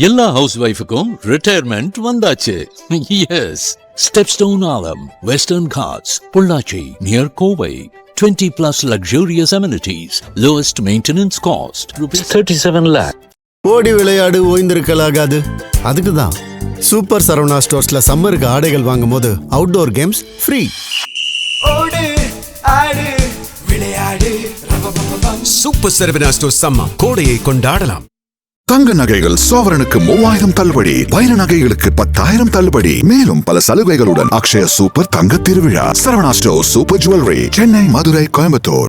எல்லா ஹவுஸ் ஒய்ஃபுக்கும் ரிட்டையர்மெண்ட் வந்தாச்சு. எஸ், ஸ்டெப்ஸ்டோன் ஆலம், Western Ghats, Pollachi near Kovai. 20+ luxurious amenities, lowest maintenance cost, ₹37 lakh. ஓடி விளையாடு ஓய்ந்திருக்கலாகாது. அதுக்கு தான் சூப்பர் சரவணா ஸ்டோர்ஸ்ல சம்மருக்கு ஆடைகள் வாங்கும் போது அவுட்டோர் கேம்ஸ் ஃப்ரீ. ஓடு ஆடு விளையாடு. சூப்பர் சரவணா ஸ்டோர்ஸ் சம்மர் கோடையை கொண்டாடலாம். தங்க நகைகள் சோவரனுக்கு 3000 தள்ளுபடி, வைர நகைகளுக்கு 10,000 தள்ளுபடி, மேலும் பல சலுகைகளுடன் அக்ஷய சூப்பர் தங்க திருவிழா. Saravana store super jewellery, Chennai, Madurai, Coimbatore.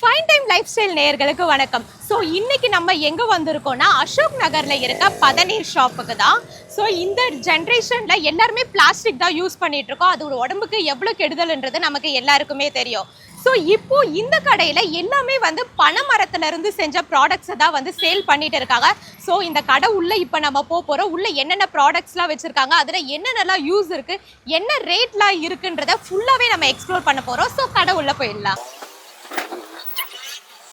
Fine time life style நேயர்களுக்கு வணக்கம். ஸோ இன்னைக்கு நம்ம எங்கே வந்திருக்கோம்னா அசோக் நகரில் இருக்க பதநீர் ஷாப்புக்கு தான். ஸோ இந்த ஜென்ரேஷனில் எல்லாருமே பிளாஸ்டிக் தான் யூஸ் பண்ணிட்டு இருக்கோம். அது ஒரு உடம்புக்கு எவ்வளோ கெடுதல்ன்றது நமக்கு எல்லாருக்குமே தெரியும். ஸோ இப்போ இந்த கடையில் எல்லாமே வந்து பனைமரத்துலேருந்து செஞ்ச ப்ராடக்ட்ஸை தான் வந்து சேல் பண்ணிட்டு இருக்காங்க. ஸோ இந்த கடை உள்ளே இப்போ நம்ம போகிறோம். உள்ளே என்னென்ன ப்ராடக்ட்ஸ்லாம் வச்சுருக்காங்க, அதில் என்னென்னலாம் யூஸ் இருக்குது, என்ன ரேட்லாம் இருக்குன்றதை ஃபுல்லாகவே நம்ம எக்ஸ்ப்ளோர் பண்ண போகிறோம். ஸோ கடை உள்ளே போயிடலாம்.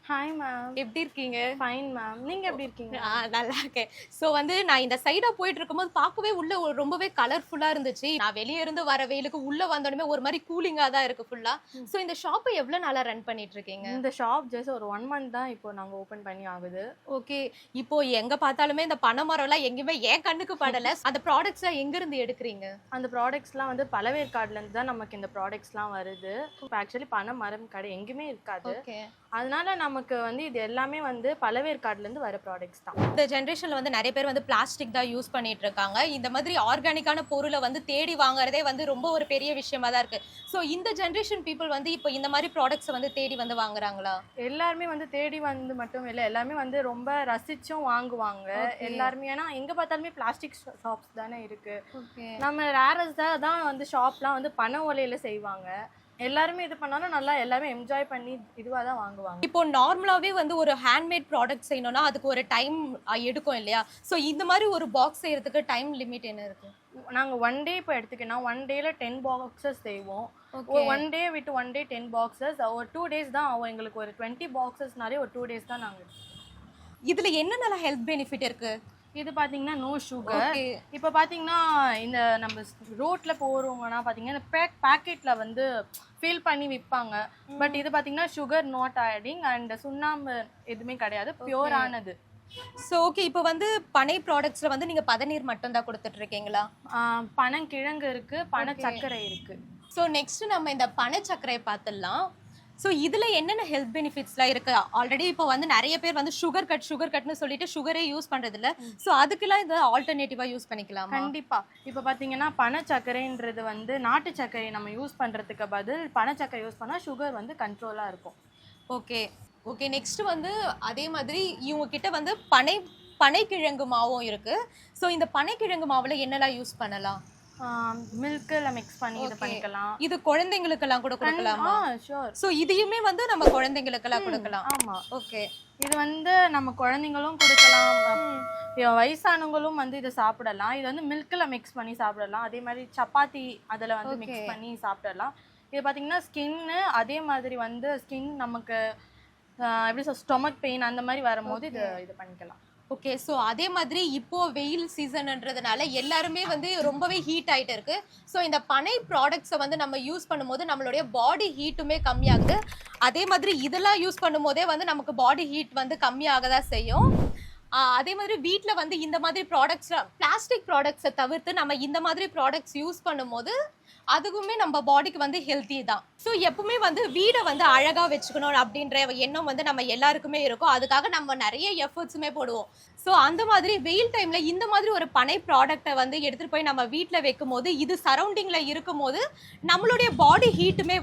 ஹாய் மேம், எப்படி இருக்கீங்க? ஃபைன் மேம், நீங்கள் எப்படி இருக்கீங்க? நல்லா இருக்கேன். ஸோ வந்து நான் இந்த சைடாக போயிட்டு இருக்கும்போது பார்க்கவே உள்ள ரொம்பவே கலர்ஃபுல்லாக இருந்துச்சு. நான் வெளியே இருந்து வர வெயிலுக்கு உள்ளே வந்தோடனே ஒரு மாதிரி கூலிங்காக தான் இருக்குது ஃபுல்லாக. ஸோ இந்த ஷாப்பை எவ்வளோ நாளாக ரன் பண்ணிட்டு இருக்கீங்க? இந்த ஷாப் ஜஸ்ட் ஒரு 1 month தான் இப்போ நாங்கள் ஓப்பன் பண்ணி ஆகுது. ஓகே, இப்போ எங்கே பார்த்தாலுமே இந்த பனைமரம்லாம் எங்கேயுமே என் கண்ணுக்கு படலை. அந்த ப்ராடக்ட்ஸ்லாம் எங்கேருந்து எடுக்கிறீங்க? அந்த ப்ராடக்ட்ஸ்லாம் வந்து பழவேற்காடுலேருந்து தான் நமக்கு இந்த ப்ராடக்ட்ஸ்லாம் வருது. இப்போ ஆக்சுவலி பனை மரம் கடை எங்கேயுமே இருக்காது. ஓகே, அதனால நமக்கு வந்து இது எல்லாமே வந்து பழவேற்காடுலேருந்து வர ப்ராடக்ட்ஸ் தான். இந்த ஜென்ரேஷனில் வந்து நிறைய பேர் வந்து பிளாஸ்டிக் தான் யூஸ் பண்ணிட்டு இருக்காங்க. இந்த மாதிரி ஆர்கானிக்கான பொருளை வந்து தேடி வாங்குறதே வந்து ரொம்ப ஒரு பெரிய விஷயமா தான் இருக்கு. ஸோ இந்த ஜென்ரேஷன் பீப்புள் வந்து இப்போ இந்த மாதிரி ப்ராடக்ட்ஸை வந்து தேடி வந்து வாங்குறாங்களா? எல்லாருமே வந்து தேடி வந்து மட்டும் இல்லை, எல்லாமே வந்து ரொம்ப ரசிச்சும் வாங்குவாங்க எல்லாருமே. ஏன்னா எங்கே பார்த்தாலுமே பிளாஸ்டிக் ஷாப்ஸ் தானே இருக்கு. நம்ம ரேரஸாக தான் வந்து ஷாப்லாம் வந்து பனை ஓலையில் செய்வாங்க. எல்லாருமே இது பண்ணாலும் நல்லா எல்லாமே என்ஜாய் பண்ணி இதுவாக தான் வாங்குவாங்க. இப்போ நார்மலாகவே வந்து ஒரு ஹேண்ட்மேட் ப்ராடக்ட் செய்யணும்னா அதுக்கு ஒரு டைம் எடுக்கும் இல்லையா? ஸோ இந்த மாதிரி ஒரு பாக்ஸ் செய்யறதுக்கு டைம் லிமிட் என்ன இருக்கு? நாங்கள் 1 day இப்போ எடுத்துக்கினா 1 dayல 10 boxes செய்வோம். 1 day விட்டு 1 day 10 boxes. ஒரு 2 days தான் ஆகும் எங்களுக்கு. ஒரு 20 boxesனாலே ஒரு 2 days தான் நாங்கள். இதுல என்னென்ன ஹெல்த் பெனிஃபிட் இருக்கு? இது பார்த்தீங்கன்னா நோ சுகர். இப்போ பார்த்தீங்கன்னா இந்த நம்ம ரோட்டில் போகிறவங்கன்னா பார்த்தீங்கன்னா பேக்கெட்டில் வந்து ஃபில் பண்ணி விற்பாங்க. பட் இது பார்த்தீங்கன்னா சுகர் நாட் ஆடிங் அண்ட் சுண்ணாம்பு எதுவுமே கிடையாது, பியூரானது. ஸோ ஓகே, இப்போ வந்து பனை ப்ராடக்ட்ஸில் வந்து நீங்கள் பதநீர் மட்டும் தான் கொடுத்துட்டு இருக்கீங்களா? பனங்கிழங்கு இருக்குது, பனை சர்க்கரை இருக்குது. ஸோ நெக்ஸ்ட் நம்ம இந்த பனை சர்க்கரையை பார்த்துடலாம். ஸோ இதில் என்னென்ன ஹெல்த் பெனிஃபிட்ஸ்லாம் இருக்குது? ஆல்ரெடி இப்போ வந்து நிறைய பேர் வந்து சுகர் கட்னு சொல்லிட்டு சுகரே யூஸ் பண்ணுறதில்ல. ஸோ அதுக்கெல்லாம் இதை ஆல்டர்னேட்டிவாக யூஸ் பண்ணிக்கலாம். கண்டிப்பாக. இப்போ பார்த்தீங்கன்னா பனை சர்க்கரைன்றது வந்து நாட்டு சர்க்கரை நம்ம யூஸ் பண்ணுறதுக்கு பதில் பனை சர்க்கரை யூஸ் பண்ணால் சுகர் வந்து கண்ட்ரோலாக இருக்கும். ஓகே ஓகே, நெக்ஸ்ட் வந்து அதே மாதிரி இவங்க கிட்ட வந்து பனைக்கிழங்கு மாவும் இருக்குது. ஸோ இந்த பனைக்கிழங்கு மாவில் என்னெல்லாம் யூஸ் பண்ணலாம்? மில்க்ல மிக்ஸ் பண்ணி இது பண்ணிக்கலாம். இது குழந்தைங்களுக்கெல்லாம் கூட கொடுக்கலாமா? ஷூர். சோ இதையுமே வந்து நம்ம குழந்தைங்களுக்கெல்லாம் கொடுக்கலாம். ஆமா. ஓகே, இது வந்து நம்ம குழந்தைங்களும் கொடுக்கலாம், வயசானவங்களும் வந்து இதை சாப்பிடலாம். இது வந்து மில்க்ல மிக்ஸ் பண்ணி சாப்பிடலாம். அதே மாதிரி சப்பாத்தி அதில் வந்து மிக்ஸ் பண்ணி சாப்பிடலாம். இது பார்த்தீங்கன்னா ஸ்கின்னு, அதே மாதிரி வந்து ஸ்கின் நமக்கு எப்படி ஸ்டொமக் பெயின் அந்த மாதிரி வரும்போது இது பண்ணிக்கலாம். ஓகே, ஸோ அதே மாதிரி இப்போ வெயில் சீசன்ன்றதுனால எல்லாருமே வந்து ரொம்பவே ஹீட் ஆகிட்டு இருக்கு. ஸோ இந்த பனை ப்ராடக்ட்ஸை வந்து நம்ம யூஸ் பண்ணும்போது நம்மளுடைய பாடி ஹீட்டுமே கம்மியாகுது. அதே மாதிரி இதெல்லாம் யூஸ் பண்ணும்போதே வந்து நமக்கு பாடி ஹீட் வந்து கம்மியாக தான் செய்யும். அதே மாதிரி வீட்டில் வந்து இந்த மாதிரி ப்ராடக்ட்ஸ், பிளாஸ்டிக் ப்ராடக்ட்ஸை தவிர்த்து நம்ம இந்த மாதிரி ப்ராடக்ட்ஸ் யூஸ் பண்ணும்போது அதுவுமே நம்ம பாடிக்கு வந்து ஹெல்த்தி தான். ஸோ எப்பவுமே வந்து வீடை வந்து அழகாக வச்சுக்கணும் அப்படின்ற எண்ணம் வந்து நம்ம எல்லாருக்குமே இருக்கும். அதுக்காக நம்ம நிறைய எஃபர்ட்ஸுமே போடுவோம். ஸோ அந்த மாதிரி வெயில் டைமில் இந்த மாதிரி ஒரு பனை ப்ராடக்டை வந்து எடுத்துகிட்டு போய் நம்ம வீட்டில் வைக்கும் போது, இது சரௌண்டிங்கில் இருக்கும் போது நம்மளுடைய பாடி ஹீட்டுமே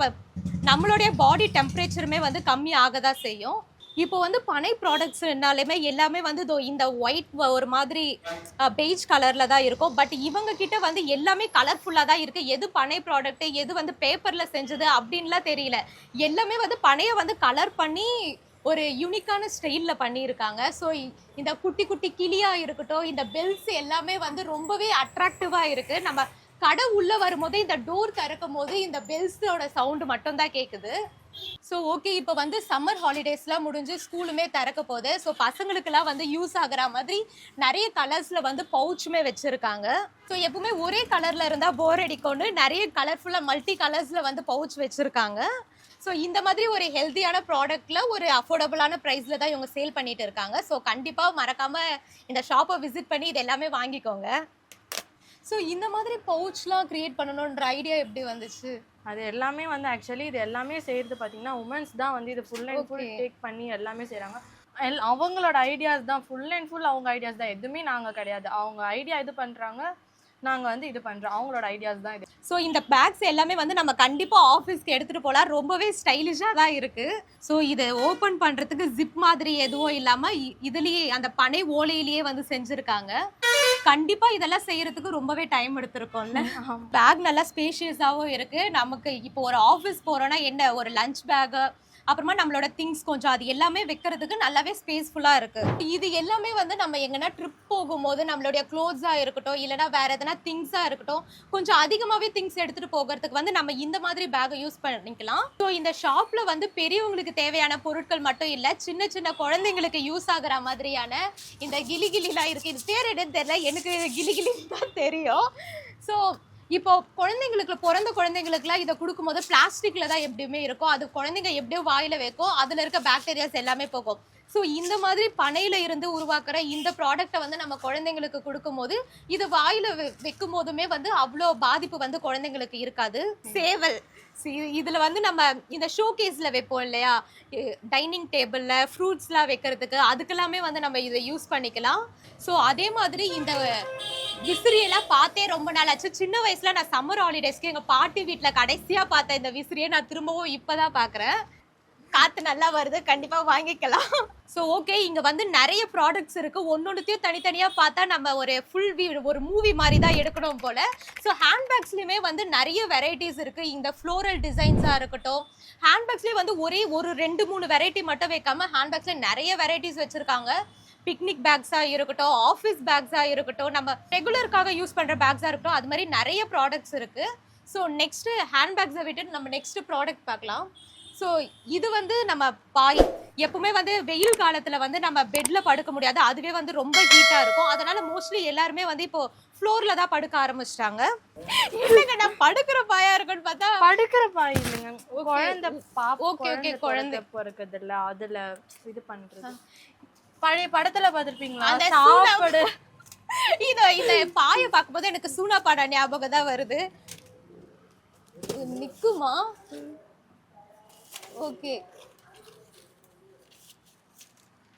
நம்மளுடைய பாடி டெம்பரேச்சருமே வந்து கம்மி ஆக தான் செய்யும். இப்போ வந்து பனை ப்ராடக்ட்ஸ்னாலுமே எல்லாமே வந்து இந்த ஒயிட் ஒரு மாதிரி பெய்ஜ் கலரில் தான் இருக்கும். பட் இவங்க கிட்ட வந்து எல்லாமே கலர்ஃபுல்லாக தான் இருக்குது. எது பனை ப்ராடக்ட்டு, எது வந்து பேப்பரில் செஞ்சது அப்படின்லாம் தெரியல. எல்லாமே வந்து பனையை வந்து கலர் பண்ணி ஒரு யூனிக்கான ஸ்டைலில் பண்ணியிருக்காங்க. ஸோ இந்த குட்டி குட்டி கிளியாக இருக்கட்டும், இந்த பெல்ஸ் எல்லாமே வந்து ரொம்பவே அட்ராக்டிவாக இருக்குது. நம்ம கடை உள்ளே வரும்போதே இந்த டோர் திறக்கும் போது இந்த பெல்ஸோட சவுண்டு மட்டும்தான் கேட்குது. ஸோ ஓகே, இப்போ வந்து சம்மர் ஹாலிடேஸ்லாம் முடிஞ்சு ஸ்கூலுமே திறக்க போகுது. ஸோ பசங்களுக்கெல்லாம் வந்து யூஸ் ஆகிற மாதிரி நிறைய கலர்ஸில் வந்து பவுச்சுமே வச்சுருக்காங்க. ஸோ எப்பவுமே ஒரே கலரில் இருந்தால் போர் அடிக்கும்னு நிறைய கலர்ஃபுல்லாக மல்டி கலர்ஸில் வந்து பவுச் வச்சுருக்காங்க. ஸோ இந்த மாதிரி ஒரு ஹெல்த்தியான ப்ராடக்ட்டில் ஒரு அஃபோர்டபுளான ப்ரைஸில் தான் இவங்க சேல் பண்ணிட்டு இருக்காங்க. ஸோ கண்டிப்பாக மறக்காமல் இந்த ஷாப்பை விசிட் பண்ணி இது எல்லாமே வாங்கிக்கோங்க. ஸோ இந்த மாதிரி பவுச்லாம் க்ரியேட் பண்ணணுன்ற ஐடியா எப்படி வந்துச்சு? அது எல்லாமே வந்து ஆக்சுவலி இது எல்லாமே செய்கிறது பார்த்தீங்கன்னா உமன்ஸ் தான் வந்து இது ஃபுல் அண்ட் ஃபுல் டேக் பண்ணி எல்லாமே செய்கிறாங்க. அவங்களோட ஐடியாஸ் தான், ஃபுல் அண்ட் ஃபுல் அவங்க ஐடியாஸ் தான், எதுவுமே நாங்கள் கிடையாது. அவங்க ஐடியா இது பண்ணுறாங்க, நாங்கள் வந்து இது பண்ணுறோம். அவங்களோட ஐடியாஸ் தான் இது. ஸோ இந்த பேக்ஸ் எல்லாமே வந்து நம்ம கண்டிப்பாக ஆஃபீஸ்க்கு எடுத்துகிட்டு போகலாம். ரொம்பவே ஸ்டைலிஷாக தான் இருக்குது. ஸோ இதை ஓப்பன் பண்ணுறதுக்கு ஜிப் மாதிரி எதுவும் இல்லாமல் இதுலேயே அந்த பனை ஓலையிலேயே வந்து செஞ்சுருக்காங்க. கண்டிப்பாக இதெல்லாம் செய்கிறதுக்கு ரொம்பவே டைம் எடுத்திருக்கோம்ல. பேக் நல்லா ஸ்பேஷியஸாகவும் இருக்குது. நமக்கு இப்போ ஒரு ஆஃபீஸ் போகிறோன்னா என்ன, ஒரு லஞ்ச் பேக்கு, அப்புறமா நம்மளோட திங்ஸ் கொஞ்சம் அது எல்லாமே வைக்கிறதுக்கு நல்லாவே ஸ்பேஸ்ஃபுல்லாக இருக்குது. இது எல்லாமே வந்து நம்ம எங்கன்னா ட்ரிப் போகும்போது நம்மளுடைய க்ளோத்ஸாக இருக்கட்டும், இல்லைனா வேறு எதனா திங்ஸாக இருக்கட்டும், கொஞ்சம் அதிகமாகவே திங்ஸ் எடுத்துகிட்டு போகிறதுக்கு வந்து நம்ம இந்த மாதிரி பேக்கை யூஸ் பண்ணிக்கலாம். ஸோ இந்த ஷாப்பில் வந்து பெரியவங்களுக்கு தேவையான பொருட்கள் மட்டும் இல்லை, சின்ன சின்ன குழந்தைங்களுக்கு யூஸ் ஆகிற மாதிரியான இந்த கிளிகிளிலாம் இருக்குது. இது பேர் என்னன்னு தெரியல, எனக்கு கிளிகிளின்னு தான் தெரியும். ஸோ இப்போ பிறந்த குழந்தைங்களுக்குலாம் இதை கொடுக்கும்போது பிளாஸ்டிக்கில் தான் எப்படியுமே இருக்கும். அது குழந்தைங்க எப்படியோ வாயில் வைக்கும், அதில் இருக்க பாக்டீரியாஸ் எல்லாமே போகும். ஸோ இந்த மாதிரி பனையில் இருந்து உருவாக்குற இந்த ப்ராடக்டை வந்து நம்ம குழந்தைங்களுக்கு கொடுக்கும்போது இது வாயில் வைக்கும் போதுமே வந்து அவ்வளோ பாதிப்பு வந்து குழந்தைங்களுக்கு இருக்காது. சேவல் இதில் வந்து நம்ம இந்த ஷோகேஸில் வைப்போம் இல்லையா, டைனிங் டேபிளில் ஃப்ரூட்ஸ்லாம் வைக்கிறதுக்கு, அதுக்கெல்லாமே வந்து நம்ம இதை யூஸ் பண்ணிக்கலாம். ஸோ அதே மாதிரி இந்த விசிறியெல்லாம் பார்த்தே ரொம்ப நாள் ஆச்சு. சின்ன வயசில் நான் சம்மர் ஹாலிடேஸ்க்கு எங்கள் பாட்டி வீட்டில் கடைசியாக பார்த்தேன் இந்த விசிறியை. நான் திரும்பவும் இப்போ தான் பார்க்குறேன். காற்று நல்லா வருது, கண்டிப்பாக வாங்கிக்கலாம். ஸோ ஓகே, இங்கே வந்து நிறைய ப்ராடக்ட்ஸ் இருக்குது. ஒன்னொன்றுத்தையும் தனித்தனியாக பார்த்தா நம்ம ஒரு ஒரு மூவி மாதிரி தான் எடுக்கணும் போல். ஸோ ஹேண்ட்பேக்ஸ்லையுமே வந்து நிறைய வெரைட்டிஸ் இருக்குது. இந்த ஃப்ளோரல் டிசைன்ஸாக இருக்கட்டும், ஹேண்ட்பேக்ஸ்லேயே வந்து ஒரு 2-3 வெரைட்டி மட்டும் வைக்காமல் ஹேண்ட்பேக்ஸில் நிறைய வெரைட்டிஸ் வச்சுருக்காங்க. பிக்னிக் பேக்ஸாக இருக்கட்டும், ஆஃபீஸ் பேக்ஸாக இருக்கட்டும், நம்ம ரெகுலருக்காக யூஸ் பண்ணுற பேக்ஸாக இருக்கட்டும், அது மாதிரி நிறைய ப்ராடக்ட்ஸ் இருக்குது. ஸோ நெக்ஸ்ட்டு ஹேண்ட்பேக்ஸை விட்டுட்டு நம்ம நெக்ஸ்ட்டு ப்ராடக்ட் பார்க்கலாம். ஸோ இது வந்து நம்ம பாய் எப்பவுமே வந்து வெயில் காலத்தில் வந்து நம்ம பெட்டில் படுக்க முடியாது, அதுவே வந்து ரொம்ப ஹீட்டாக இருக்கும். அதனால் மோஸ்ட்லி எல்லாருமே வந்து இப்போ ஃப்ளோரில் தான் படுக்க ஆரம்பிச்சிட்டாங்க. இல்லைங்க, நான் படுக்கிற பாயாக இருக்குன்னு பார்த்தா படுக்கிற பாய் இல்லைங்க, குழந்தை ஓகே ஓகே குழந்தை பிறக்குது இல்லை, அதில் இது பண்ணுறது. பழைய படத்துல பார்த்துருப்பீங்களா, அந்த சாப்பாடு இந்த பாயை பார்க்கும்போது எனக்கு சூனா பாடா ஞாபகம் தான் வருது. நிக்குமா? ஓகே,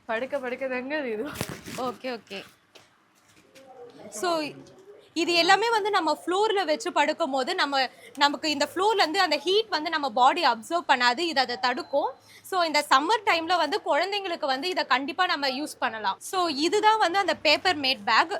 படுக்கதாங்க இது. Okay okay. ஸோ இது எல்லாமே வந்து நம்ம ஃப்ளோரில் வச்சு படுக்கும் போது நமக்கு இந்த ஃப்ளோர்லேருந்து அந்த ஹீட் வந்து நம்ம பாடி அப்சர்வ் பண்ணாது, இது அதை தடுக்கும். ஸோ இந்த சம்மர் டைமில் வந்து குழந்தைங்களுக்கு வந்து இதை கண்டிப்பாக நம்ம யூஸ் பண்ணலாம். ஸோ இதுதான் வந்து அந்த பேப்பர் மேட் பேக்.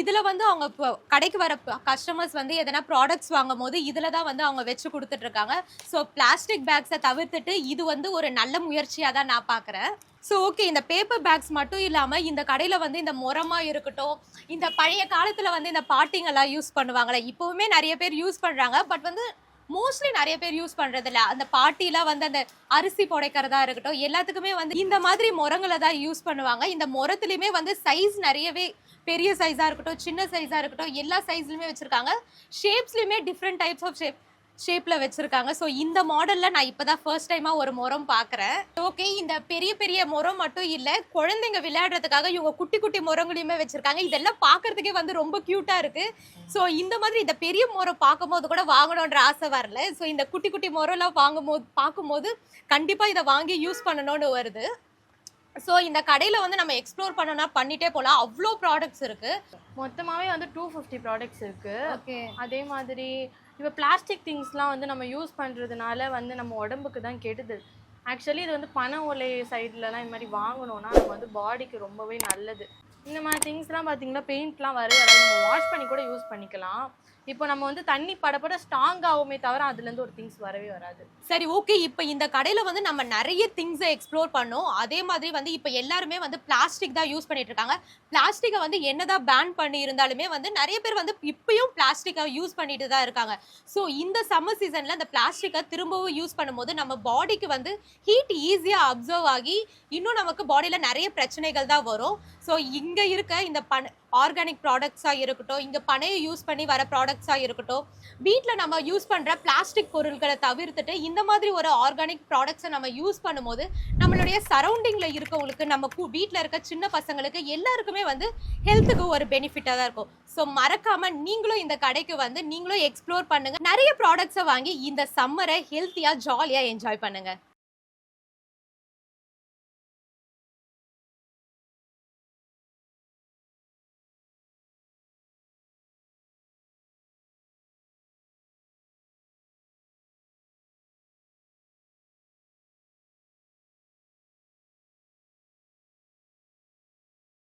இதில் வந்து அவங்க கடைக்கு வர கஸ்டமர்ஸ் வந்து எதனா ப்ராடக்ட்ஸ் வாங்கும் போது இதில் தான் வந்து அவங்க வச்சு கொடுத்துட்ருக்காங்க. ஸோ பிளாஸ்டிக் பேக்ஸை தவிர்த்துட்டு இது வந்து ஒரு நல்ல முயற்சியாக தான் நான் பார்க்குறேன். ஸோ ஓகே, இந்த பேப்பர் பேக்ஸ் மட்டும் இல்லாமல் இந்த கடையில் வந்து இந்த முறமாக இருக்கட்டும், இந்த பழைய காலத்தில் வந்து இந்த பாட்டிங்கெல்லாம் யூஸ் பண்ணுவாங்களே, இப்போவுமே நிறைய பேர் யூஸ் பண்ணுறாங்க. பட் வந்து மோஸ்ட்லி நிறைய பேர் யூஸ் பண்றது இல்ல. அந்த பாட்டிலாம் வந்து அந்த அரிசி புடைக்கிறதா இருக்கட்டும் எல்லாத்துக்குமே வந்து இந்த மாதிரி முறங்களை தான் யூஸ் பண்ணுவாங்க. இந்த முறத்துலயுமே வந்து சைஸ் நிறையவே பெரிய சைஸா இருக்கட்டும் சின்ன சைஸா இருக்கட்டும் எல்லா சைஸ்லயுமே வச்சிருக்காங்க. ஷேப்ஸ்லயுமே டிஃப்ரெண்ட் டைப்ஸ் ஆஃப் ஷேப்ல வச்சிருக்காங்க. ஸோ இந்த மாடல்ல நான் இப்பதான் ஃபர்ஸ்ட் டைமா ஒரு முறம் பாக்குறேன். ஓகே, இந்த பெரிய பெரிய முறம் மட்டும் இல்ல, குழந்தைங்க விளையாடுறதுக்காக இவங்க குட்டி குட்டி முறங்களையுமே வச்சிருக்காங்க. இதெல்லாம் பாக்குறதுக்கே வந்து ரொம்ப கியூட்டா இருக்கு. ஸோ இந்த மாதிரி இந்த பெரிய முறம் பார்க்கும்போது கூட வாங்கணுன்ற ஆசை வரல. ஸோ இந்த குட்டி குட்டி முறம்லாம் பார்க்கும்போது கண்டிப்பா இதை வாங்கி யூஸ் பண்ணணும்னு வருது. ஸோ இந்த கடையில் வந்து நம்ம எக்ஸ்ப்ளோர் பண்ணோம்னா பண்ணிட்டே போகலாம். அவ்வளோ ப்ராடக்ட்ஸ் இருக்கு. மொத்தமாகவே வந்து 250 ப்ராடக்ட்ஸ் இருக்கு. ஓகே, அதே மாதிரி இப்போ பிளாஸ்டிக் திங்ஸ்லாம் வந்து நம்ம யூஸ் பண்ணுறதுனால வந்து நம்ம உடம்புக்கு தான் கெடுதல். ஆக்சுவலி இது வந்து பனை ஓலை சைட்லலாம் இந்த மாதிரி வாங்கினோன்னா நம்ம வந்து பாடிக்கு ரொம்பவே நல்லது. இந்த மாதிரி திங்ஸ்லாம் பார்த்தீங்கன்னா பெயிண்ட்லாம் வராது, நம்ம வாஷ் பண்ணி கூட யூஸ் பண்ணிக்கலாம். இப்போ நம்ம வந்து தண்ணி படப்பட ஸ்ட்ராங் ஆகுமே தவிர அதுலேருந்து ஒரு திங்ஸ் வரவே வராது. சரி, ஓகே. இப்போ இந்த கடையில் வந்து நம்ம நிறைய திங்ஸை எக்ஸ்ப்ளோர் பண்ணோம். அதே மாதிரி வந்து இப்போ எல்லாருமே வந்து பிளாஸ்டிக் தான் யூஸ் பண்ணிட்டு இருக்காங்க. பிளாஸ்டிக்கை வந்து என்னதான் பேன் பண்ணி இருந்தாலுமே வந்து நிறைய பேர் வந்து இப்பயும் பிளாஸ்டிக்கை யூஸ் பண்ணிட்டு தான் இருக்காங்க. ஸோ இந்த சம்மர் சீசனில் அந்த பிளாஸ்டிக்கை திரும்பவும் யூஸ் பண்ணும்போது நம்ம பாடிக்கு வந்து ஹீட் ஈஸியாக அப்சர்வ் ஆகி இன்னும் நமக்கு பாடியில் நிறைய பிரச்சனைகள் தான் வரும். ஸோ இங்கே இருக்க இந்த ஆர்கானிக் ப்ராடக்ட்ஸாக இருக்கட்டும், இங்கே பனையை யூஸ் பண்ணி வர ப்ராடக்ட்ஸாக இருக்கட்டும், வீட்டில் நம்ம யூஸ் பண்ணுற பிளாஸ்டிக் பொருட்களை தவிர்த்துட்டு இந்த மாதிரி ஒரு ஆர்கானிக் ப்ராடக்ட்ஸை நம்ம யூஸ் பண்ணும்போது நம்மளுடைய சரௌண்டிங்கில் இருக்கவங்களுக்கு நம்ம வீட்டில் இருக்க சின்ன பசங்களுக்கு எல்லாருக்குமே வந்து ஹெல்த்துக்கு ஒரு பெனிஃபிட்டாக தான் இருக்கும். ஸோ மறக்காமல் நீங்களும் இந்த கடைக்கு வந்து நீங்களும் எக்ஸ்ப்ளோர் பண்ணுங்கள். நிறைய ப்ராடக்ட்ஸை வாங்கி இந்த சம்மரை ஹெல்த்தியாக ஜாலியாக என்ஜாய் பண்ணுங்கள்.